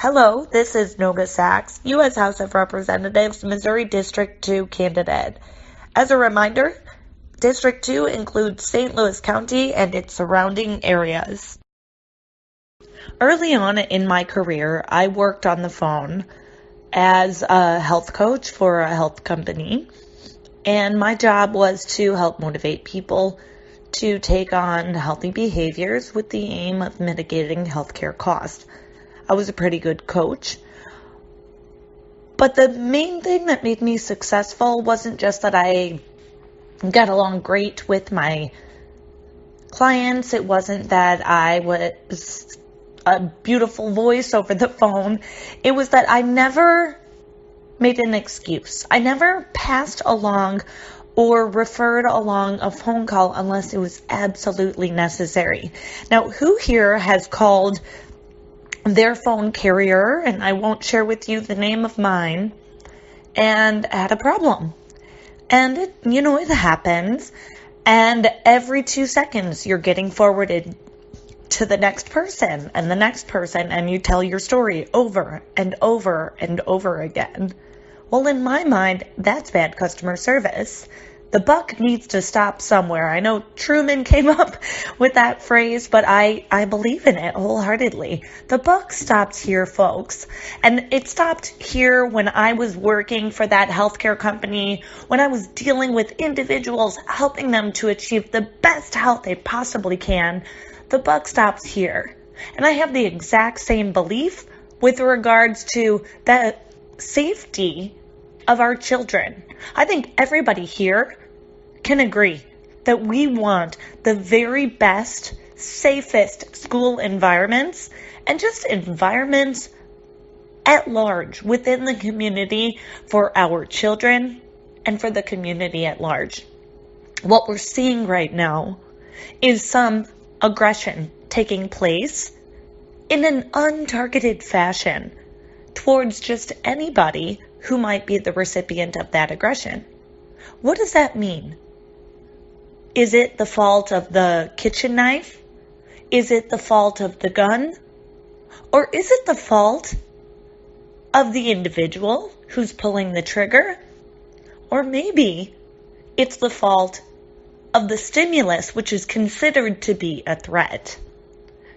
Hello, this is Noga Sachs, U.S. House of Representatives, Missouri District 2 candidate. As a reminder, District 2 includes St. Louis County and its surrounding areas. Early on in my career, I worked on the phone as a health coach for a health company, and my job was to help motivate people to take on healthy behaviors with the aim of mitigating healthcare costs. I was a pretty good coach. But the main thing that made me successful wasn't just that I got along great with my clients. It wasn't that I was a beautiful voice over the phone. It was that I never made an excuse. I never passed along or referred along a phone call unless it was absolutely necessary. Now, who here has called their phone carrier, and I won't share with you the name of mine, and had a problem? And it happens, and every 2 seconds you're getting forwarded to the next person and the next person, and you tell your story over and over and over again. Well, in my mind, that's bad customer service. The buck needs to stop somewhere. I know Truman came up with that phrase, but I believe in it wholeheartedly. The buck stops here, folks. And it stopped here when I was working for that healthcare company, when I was dealing with individuals, helping them to achieve the best health they possibly can. The buck stops here. And I have the exact same belief with regards to the safety of our children. I think everybody here can agree that we want the very best, safest school environments and just environments at large within the community for our children and for the community at large. What we're seeing right now is some aggression taking place in an untargeted fashion towards just anybody who might be the recipient of that aggression. What does that mean? Is it the fault of the kitchen knife? Is it the fault of the gun? Or is it the fault of the individual who's pulling the trigger? Or maybe it's the fault of the stimulus, which is considered to be a threat.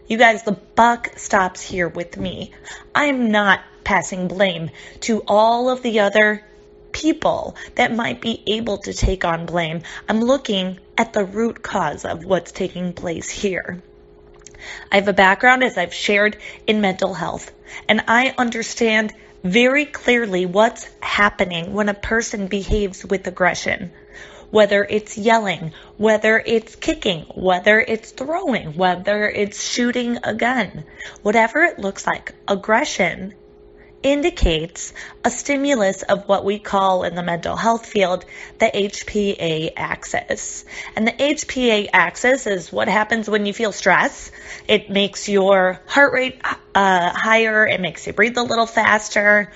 You guys, the buck stops here with me. I am not passing blame to all of the other people that might be able to take on blame. I'm looking at the root cause of what's taking place here. I have a background, as I've shared, in mental health, and I understand very clearly what's happening when a person behaves with aggression. Whether it's yelling, whether it's kicking, whether it's throwing, whether it's shooting a gun, whatever it looks like, aggression indicates a stimulus of what we call in the mental health field the HPA axis. And the HPA axis is what happens when you feel stress. It makes your heart rate higher. It makes you breathe a little faster.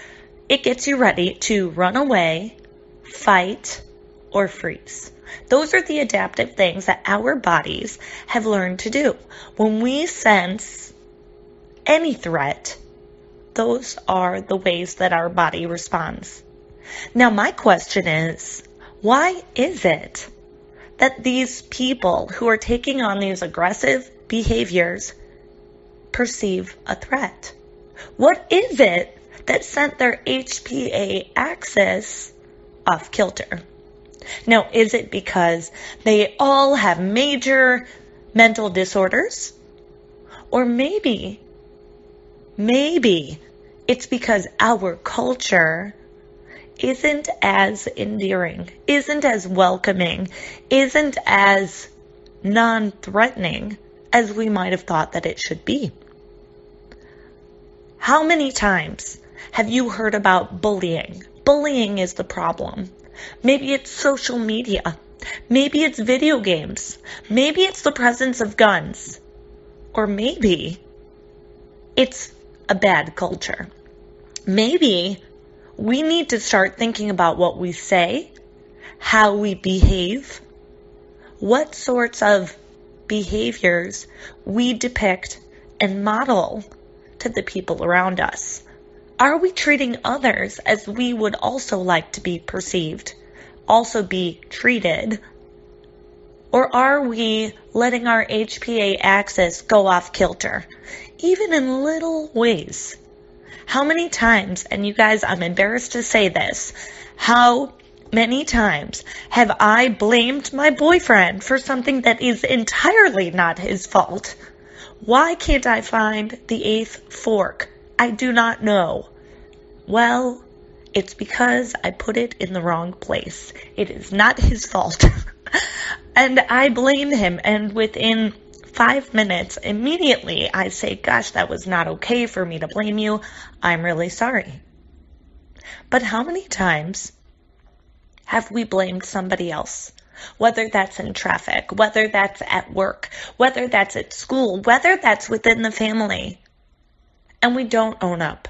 It gets you ready to run away, fight, or freeze. Those are the adaptive things that our bodies have learned to do. When we sense any threat, those are the ways that our body responds. Now, my question is, why is it that these people who are taking on these aggressive behaviors perceive a threat? What is it that sent their HPA axis off kilter? Now, is it because they all have major mental disorders? Or maybe it's because our culture isn't as endearing, isn't as welcoming, isn't as non-threatening as we might have thought that it should be. How many times have you heard about bullying? Bullying is the problem. Maybe it's social media. Maybe it's video games. Maybe it's the presence of guns. Or maybe it's a bad culture. Maybe we need to start thinking about what we say, how we behave, what sorts of behaviors we depict and model to the people around us? Are we treating others as we would also like to be perceived, also be treated? Or are we letting our HPA axis go off kilter, even in little ways? How many times, and you guys, I'm embarrassed to say this, how many times have I blamed my boyfriend for something that is entirely not his fault? Why can't I find the 8th fork? I do not know. Well, it's because I put it in the wrong place. It is not his fault. And I blame him, and within 5 minutes, immediately I say, gosh, that was not okay for me to blame you. I'm really sorry. But how many times have we blamed somebody else? Whether that's in traffic, whether that's at work, whether that's at school, whether that's within the family, and we don't own up.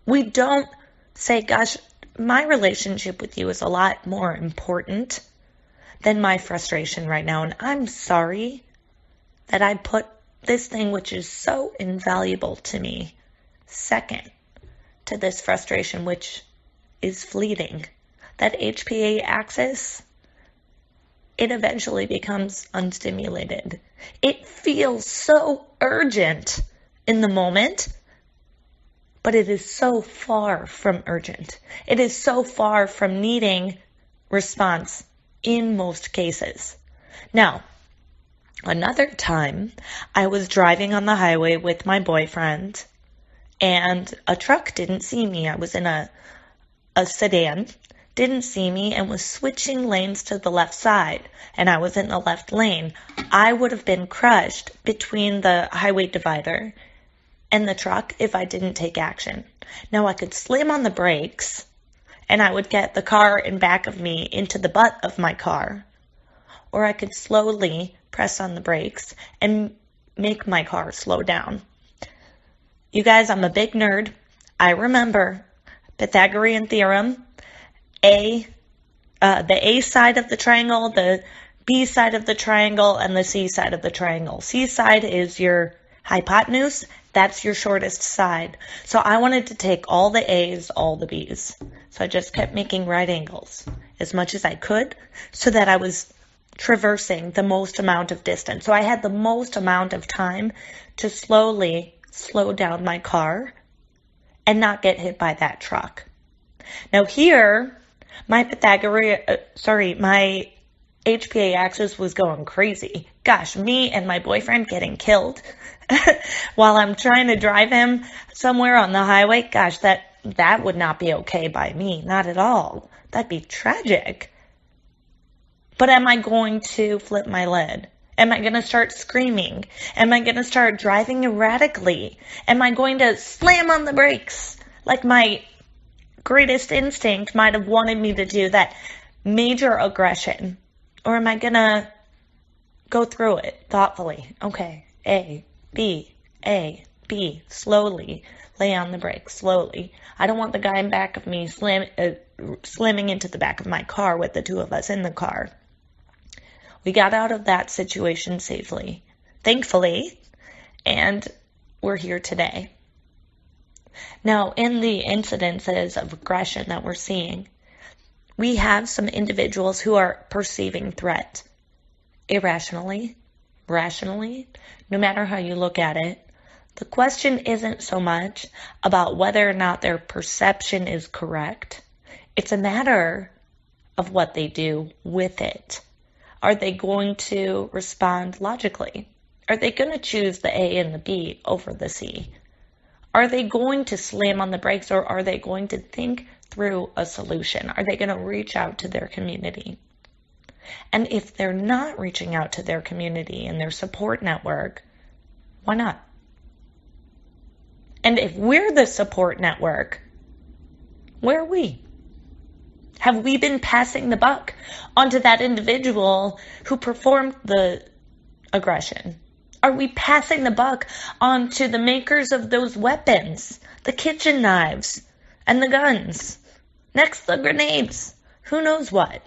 We don't say, gosh, my relationship with you is a lot more important than my frustration right now, and I'm sorry that I put this thing, which is so invaluable to me, second to this frustration, which is fleeting. That HPA axis, it eventually becomes unstimulated. It feels so urgent in the moment, but it is so far from urgent. It is so far from needing response in most cases. Now, another time, I was driving on the highway with my boyfriend, and a truck didn't see me. I was in a sedan, didn't see me, and was switching lanes to the left side, and I was in the left lane. I would have been crushed between the highway divider and the truck if I didn't take action. Now, I could slam on the brakes, and I would get the car in back of me into the butt of my car, or I could slowly press on the brakes and make my car slow down. You guys, I'm a big nerd. I remember Pythagorean theorem, the A side of the triangle, the B side of the triangle, and the C side of the triangle. C side is your hypotenuse. That's your shortest side. So I wanted to take all the A's, all the B's. So I just kept making right angles as much as I could so that I was traversing the most amount of distance. So I had the most amount of time to slowly slow down my car and not get hit by that truck. Now here, my HPA axis was going crazy. Gosh, me and my boyfriend getting killed while I'm trying to drive him somewhere on the highway. Gosh, that would not be okay by me. Not at all. That'd be tragic. But am I going to flip my lid? Am I going to start screaming? Am I going to start driving erratically? Am I going to slam on the brakes like my greatest instinct might have wanted me to do, that major aggression? Or am I going to go through it thoughtfully? Okay, A, B, slowly. Lay on the brakes, slowly. I don't want the guy in back of me slamming into the back of my car with the two of us in the car. We got out of that situation safely, thankfully, and we're here today. Now, in the incidences of aggression that we're seeing, we have some individuals who are perceiving threat irrationally, rationally, no matter how you look at it. The question isn't so much about whether or not their perception is correct. It's a matter of what they do with it. Are they going to respond logically? Are they going to choose the A and the B over the C? Are they going to slam on the brakes, or are they going to think through a solution? Are they going to reach out to their community? And if they're not reaching out to their community and their support network, why not? And if we're the support network, where are we? Have we been passing the buck onto that individual who performed the aggression? Are we passing the buck onto the makers of those weapons, the kitchen knives and the guns, next the grenades, who knows what?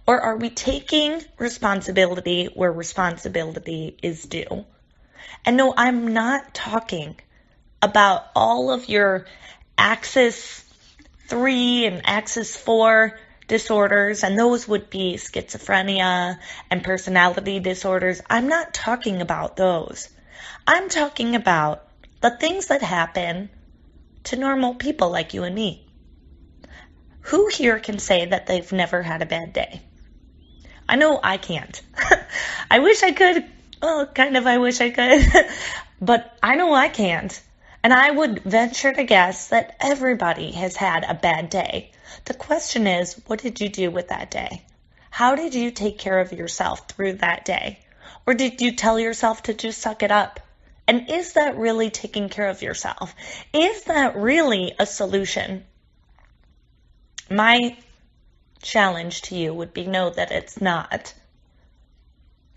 Or are we taking responsibility where responsibility is due And no, I'm not talking about all of your Axis 3 and Axis 4 disorders, and those would be schizophrenia and personality disorders. I'm not talking about those. I'm talking about the things that happen to normal people like you and me. Who here can say that they've never had a bad day? I know I can't. I wish I could. Well, kind of I wish I could. But I know I can't. And I would venture to guess that everybody has had a bad day. The question is, what did you do with that day? How did you take care of yourself through that day? Or did you tell yourself to just suck it up? And is that really taking care of yourself? Is that really a solution? My challenge to you would be know that it's not.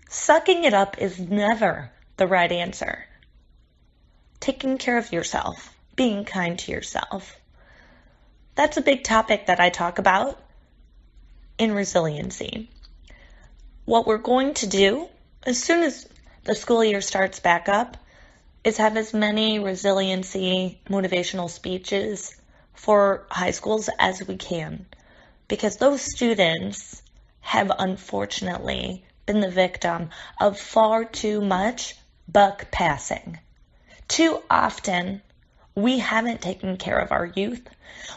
Sucking it up is never the right answer. Taking care of yourself, being kind to yourself. That's a big topic that I talk about in resiliency. What we're going to do as soon as the school year starts back up is have as many resiliency motivational speeches for high schools as we can, because those students have unfortunately been the victim of far too much buck passing. Too often, we haven't taken care of our youth.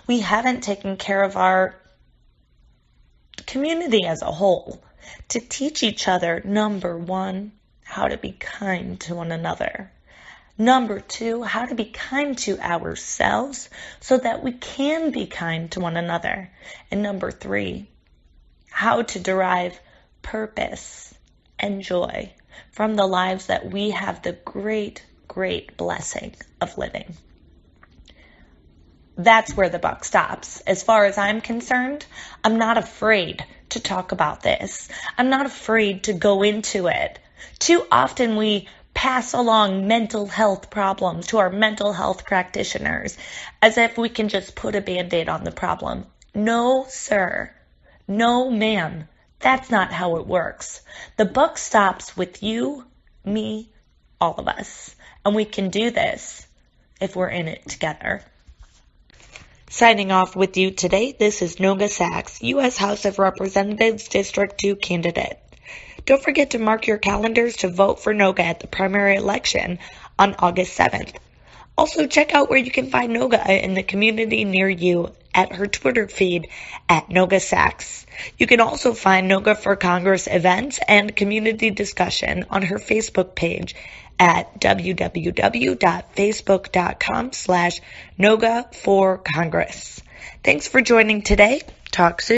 We haven't taken care of our community as a whole to teach each other, number one, how to be kind to one another. Number two, how to be kind to ourselves so that we can be kind to one another. And number three, how to derive purpose and joy from the lives that we have the great blessing of living. That's where the buck stops. As far as I'm concerned, I'm not afraid to talk about this. I'm not afraid to go into it. Too often we pass along mental health problems to our mental health practitioners as if we can just put a Band-Aid on the problem. No, sir. No, ma'am. That's not how it works. The buck stops with you, me, all of us. And we can do this if we're in it together. Signing off with you today, this is Noga Sachs, U.S. House of Representatives District 2 candidate. Don't forget to mark your calendars to vote for Noga at the primary election on August 7th. Also, check out where you can find Noga in the community near you at her Twitter feed at Noga Sachs. You can also find Noga for Congress events and community discussion on her Facebook page at www.facebook.com/nogaforcongress. Thanks for joining today. Talk soon.